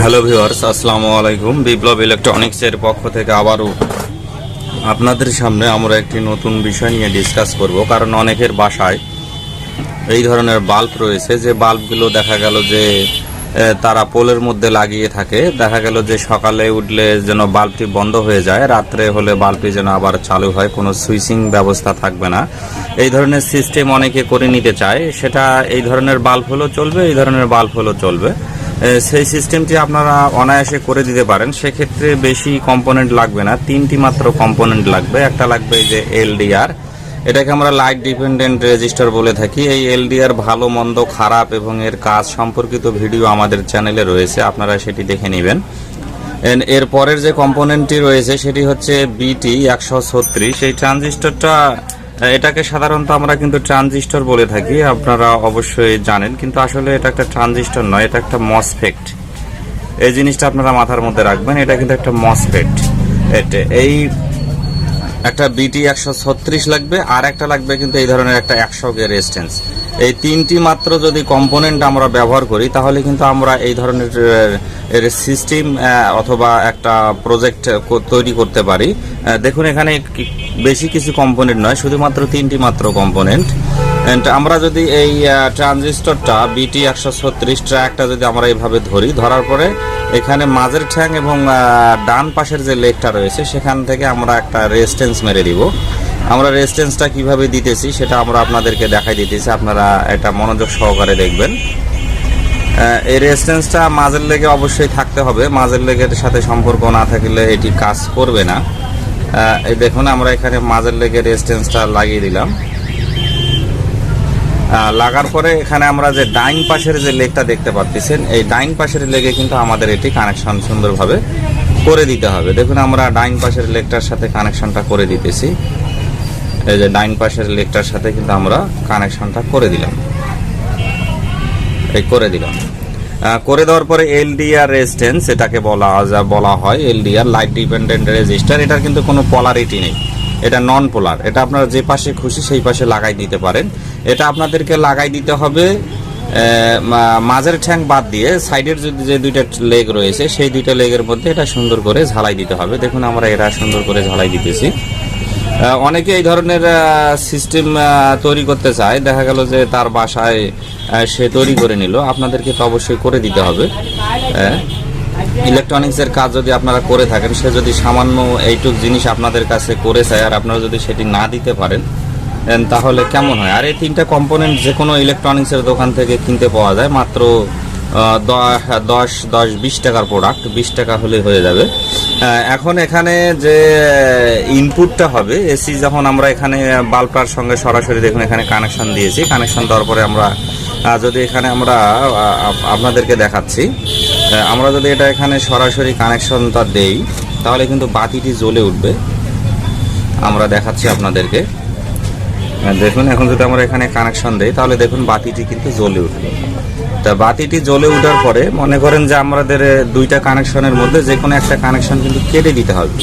Hello viewers, আসসালামু আলাইকুম। বিপ্লব ইলেকট্রনিক্সের পক্ষ থেকে আবারও আপনাদের সামনে আমরা একটি নতুন বিষয় নিয়ে ডিসকাস করব। কারণ অনেকের বাসায় এই ধরনের বাল্ব রয়েছে, যে বাল্বগুলো দেখা গেল যে তারা পোলের মধ্যে লাগিয়ে থাকে। দেখা গেল যে সকালে উঠলে যেন বাল্বটি বন্ধ হয়ে যায়, রাত্রে হলে বাল্বটি যেন আবার চালু হয়, কোনো সুইচিং ব্যবস্থা থাকবে না। এই ধরনের সিস্টেম অনেকে করে নিতে চায়। সেটা এই ধরনের বাল্ব হলেও চলবে, এই ধরনের বাল্ব হলেও চলবে। সেই সিস্টেমটি আপনারা অনায়াসে করে দিতে পারেন। সেক্ষেত্রে বেশি কম্পোনেন্ট লাগবে না, 3টি মাত্র কম্পোনেন্ট লাগবে। একটা লাগবে এই যে এলডিআর, এটাকে আমরা লাইট ডিপেন্ডেন্ট রেজিস্টার বলে থাকি। এই এলডিআর ভালো মন্দ খারাপ এবং এর কাজ সম্পর্কিত ভিডিও আমাদের চ্যানেলে রয়েছে, আপনারা সেটি দেখে নেবেন। এর পরের যে কম্পোনেন্টটি রয়েছে সেটি হচ্ছে বিটি 136। এই ট্রানজিস্টরটা, এটাকে সাধারণত আমরা কিন্তু ট্রানজিস্টর বলে থাকি, আপনারা অবশ্যই জানেন, কিন্তু আসলে এটা একটা ট্রানজিস্টর নয়, এটা একটা মসফেট। এই জিনিসটা আপনারা মাথার মধ্যে রাখবেন, এটা কিন্তু একটা মসফেট। এই একটা বিটি 136 লাগবে, আর একটা লাগবে কিন্তু এই ধরনের একটা 100 কে রেজিস্ট্যান্স। এই 3টি মাত্র যদি কম্পোনেন্ট আমরা ব্যবহার করি তাহলে কিন্তু আমরা এই ধরনের সিস্টেম অথবা একটা প্রজেক্ট তৈরি করতে পারি। দেখুন, এখানে বেশি কিছু কম্পোনেন্ট নয়, শুধুমাত্র 3টি মাত্র কম্পোনেন্ট। আমরা যদি এই ট্রানজিস্টরটা বিটি 136 ট্র্যাকটা যদি আমরা এইভাবে ধরার পরে এখানে মাঝের ঠ্যাং এবং ডান পাশের যে লেগটা রয়েছে সেখান থেকে আমরা একটা রেজিস্ট্যান্স মেরে দিব। আমরা রেজিস্ট্যান্সটা কিভাবে দিতেছি সেটা আমরা আপনাদেরকে দেখাই দিতেছি, আপনারা এটা মনোযোগ সহকারে দেখবেন। এই রেজিস্ট্যান্সটা মাঝের লেগে অবশ্যই থাকতে হবে, মাঝের লেগের সাথে সম্পর্ক না থাকলে এটি কাজ করবে না। এই দেখুন, আমরা এখানে মাঝের লেগে রেজিস্ট্যান্সটা লাগিয়ে দিলাম। লাগার পরে এখানে আমরা যে ডাইন পাশের যে লেগটা দেখতে পাচ্ছেন, এই ডাইন পাশের লেগে কিন্তু আমাদের এটি কানেকশন সুন্দরভাবে করে দিতে হবে। দেখুন, আমরা ডাইন পাশের লেগটার সাথে কানেকশনটা করে দিতেছি। এই যে ডাইন পাশের লেগটার সাথে কিন্তু আমরা কানেকশনটা করে দিলাম। করে দেওয়ার পরে এলডিআর রেজিস্ট্যান্স, এটাকে বলা হয় এলডিআর, লাইট ডিপেন্ডেন্ট রেজিস্টার। এটার কিন্তু কোনো পোলারিটি নেই, এটা নন পোলার। এটা আপনারা যে পাশে খুশি সেই পাশে লাগাই দিতে পারেন। এটা আপনাদেরকে লাগাই দিতে হবে মাঝের ঠ্যাং বাদ দিয়ে সাইডের যে দুইটা লেগ রয়েছে সেই দুইটা লেগের মধ্যে এটা সুন্দর করে ঝালাই দিতে হবে। দেখুন, আমরা এটা সুন্দর করে ঝালাই দিতেছি। অনেকে এই ধরনের সিস্টেম তৈরি করতে চায়, দেখা গেল যে তার বাসায় সে তৈরি করে নিল, আপনাদেরকে তো অবশ্যই করে দিতে হবে। ইলেকট্রনিক্সের কাজ যদি আপনারা করে থাকেন, সে যদি সামান্য এইটুক জিনিস আপনাদের কাছে করে চায় আর আপনারা যদি সেটি না দিতে পারেন তাহলে কেমন হয়? আর এই 3টা কম্পোনেন্ট যে কোনো ইলেকট্রনিক্সের দোকান থেকে কিনতে পাওয়া যায়, মাত্র 10-20 টাকার প্রোডাক্ট, 20 টাকা হলে হয়ে যাবে। এখন এখানে যে ইনপুটটা হবে এসি, যখন আমরা এখানে বাল্বটার সঙ্গে সরাসরি দেখুন এখানে কানেকশন দিয়েছি। কানেকশন দেওয়ার পরে আমরা যদি এখানে আমরা আপনাদেরকে দেখাচ্ছি, আমরা যদি এটা এখানে সরাসরি কানেকশনটা দেই তাহলে কিন্তু বাতিটি জ্বলে উঠবে। আমরা দেখাচ্ছি আপনাদেরকে, দেখুন এখন যদি আমরা এখানে কানেকশন দেই তাহলে দেখুন বাতিটি কিন্তু জ্বলে উঠবে। তা বাতিটি জ্বলে ওঠার পরে মনে করেন যে আমাদের 2টা কানেকশনের মধ্যে যে কোনো একটা কানেকশন কিন্তু কেটে দিতে হবে।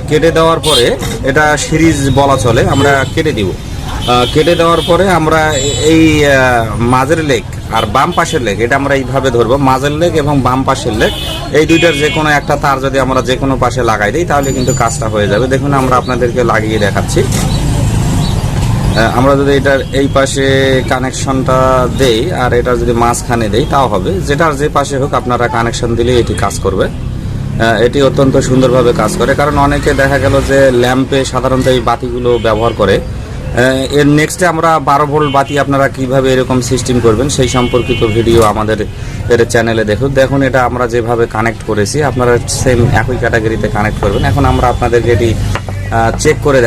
কেটে দেওয়ার পরে এটা সিরিজ বলা চলে, আমরা কেটে দিব। কেটে দেওয়ার পরে আমরা এই মাঝের লেগ আর বাম পাশের লেগ, এটা আমরা এইভাবে ধরবো। মাঝের লেগ এবং বাম পাশের লেগ, এই দুইটার যে কোনো একটা তার যদি আমরা যে কোনো পাশে লাগাই দিই তাহলে কিন্তু কাজটা হয়ে যাবে। দেখুন, আমরা আপনাদেরকে লাগিয়ে দেখাচ্ছি। আমরা যদি এটার এই পাশে কানেকশনটা দেই আর এটা যদি মাঝখানে দেই তাও হবে, যেটার যে পাশে হোক আপনারা কানেকশন দিলে এটি কাজ করবে। এটি অত্যন্ত সুন্দরভাবে কাজ করে, কারণ অনেকে দেখা গেল যে ল্যাম্পে সাধারণত এই বাতিগুলো ব্যবহার করে। এর নেক্সটে আমরা 12 ভোল্ট বাতি আপনারা কিভাবে এরকম সিস্টেম করবেন সেই সম্পর্কিত ভিডিও আমাদের চ্যানেলে দেখুন। এটা আমরা যেভাবে কানেক্ট করেছি আপনারা সেম একই ক্যাটাগরিতে কানেক্ট করবেন। এখন আমরা আপনাদেরকে এটি চেক করে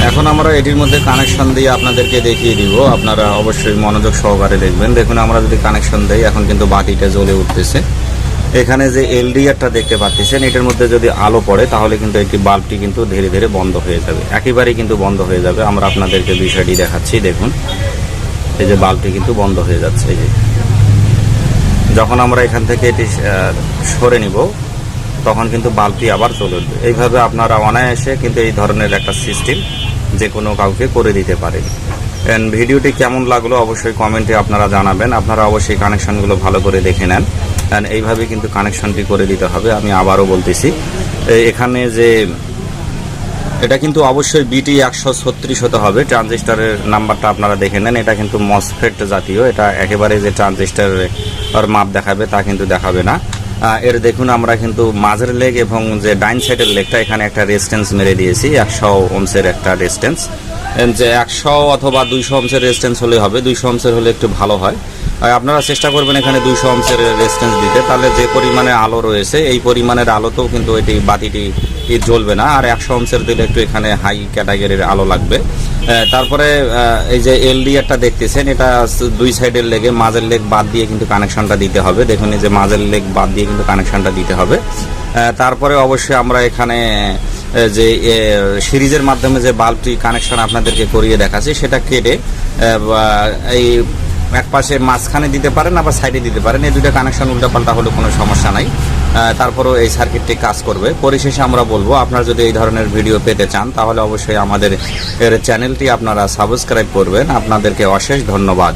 এখন আমরা এটির মধ্যে কানেকশন দিয়ে আপনাদেরকে দেখিয়ে দিব, আপনারা অবশ্যই মনোযোগ সহকারে দেখবেন। দেখুন, আমরা যদি কানেকশন দেই এখন কিন্তু বাতিটা জ্বলে উঠতেছে। এখানে যে এলডিআরটা দেখতে পাচ্ছেন এটার মধ্যে যদি আলো পড়ে তাহলে কিন্তু একটি বাল্বটি কিন্তু ধীরে ধীরে বন্ধ হয়ে যাবে, একেবারেই কিন্তু বন্ধ হয়ে যাবে। আমরা আপনাদেরকে বিষয়টি দেখাচ্ছি, দেখুন এই যে বাল্বটি কিন্তু বন্ধ হয়ে যাচ্ছে। এই যে যখন আমরা এখান থেকে এটি সরে নিব তখন কিন্তু বাল্বটি আবার জ্বলে উঠবে। এইভাবে আপনারা অনায়াসে কিন্তু এই ধরনের একটা সিস্টেম যে কোনো কাউকে করে দিতে পারেন। ভিডিওটি কেমন লাগলো অবশ্যই কমেন্টে আপনারা জানাবেন। আপনারা অবশ্যই কানেকশনগুলো ভালো করে দেখে নেন, এইভাবে কিন্তু কানেকশনটি করে দিতে হবে। আমি আবারও বলতেছি, এখানে যে এটা কিন্তু অবশ্যই বিটি 136 হতে হবে। ট্রানজিস্টরের নাম্বারটা আপনারা দেখে নেন। এটা কিন্তু মসফেট জাতীয়, এটা একেবারে যে ট্রানজিস্টরের মাপ দেখাবে তা কিন্তু দেখাবে না। এর দেখুন আমরা কিন্তু মাঝের লেগ এবং যে ডাইন সাইডের লেগটা এখানে একটা রেজিস্ট্যান্স মেরে দিয়েছি, 100 ওহমসের একটা রেজিস্ট্যান্স। যে 100 অথবা 200 ওহমসের রেজিস্ট্যান্স হলে হবে, 200 ওহমসের হলে একটু ভালো হয়। আপনারা চেষ্টা করবেন এখানে 200 ওহমসের রেজিস্ট্যান্স দিতে, তাহলে যে পরিমাণে আলো রয়েছে এই পরিমাণের আলোতেও কিন্তু এটি বাতিটি জ্বলবে না। আর 100 ওহমসের দিলে একটু এখানে হাই ক্যাটাগরির আলো লাগবে। তারপরে এই যে এলডি একটা দেখতেছেন, এটা দুই সাইডের লেগে মাঝের লেগ বাদ দিয়ে কিন্তু কানেকশনটা দিতে হবে। দেখুন এই যে মাঝের লেগ বাদ দিয়ে কিন্তু কানেকশনটা দিতে হবে। তারপরে অবশ্যই আমরা এখানে যে সিরিজের মাধ্যমে যে বাল্বটি কানেকশন আপনাদেরকে করিয়ে দেখাচ্ছি সেটা কেটে এই এক পাশে মাঝখানে দিতে পারেন, আবার সাইডে দিতে পারেন। এই দুটো কানেকশন উল্টাপাল্টা হলে কোনো সমস্যা নাই, তারপরেও এই সার্কিটটি কাজ করবে। পরিশেষে আমরা বলবো, আপনারা যদি এই ধরনের ভিডিও পেতে চান তাহলে অবশ্যই আমাদের চ্যানেলটি আপনারা সাবস্ক্রাইব করবেন। আপনাদেরকে অশেষ ধন্যবাদ।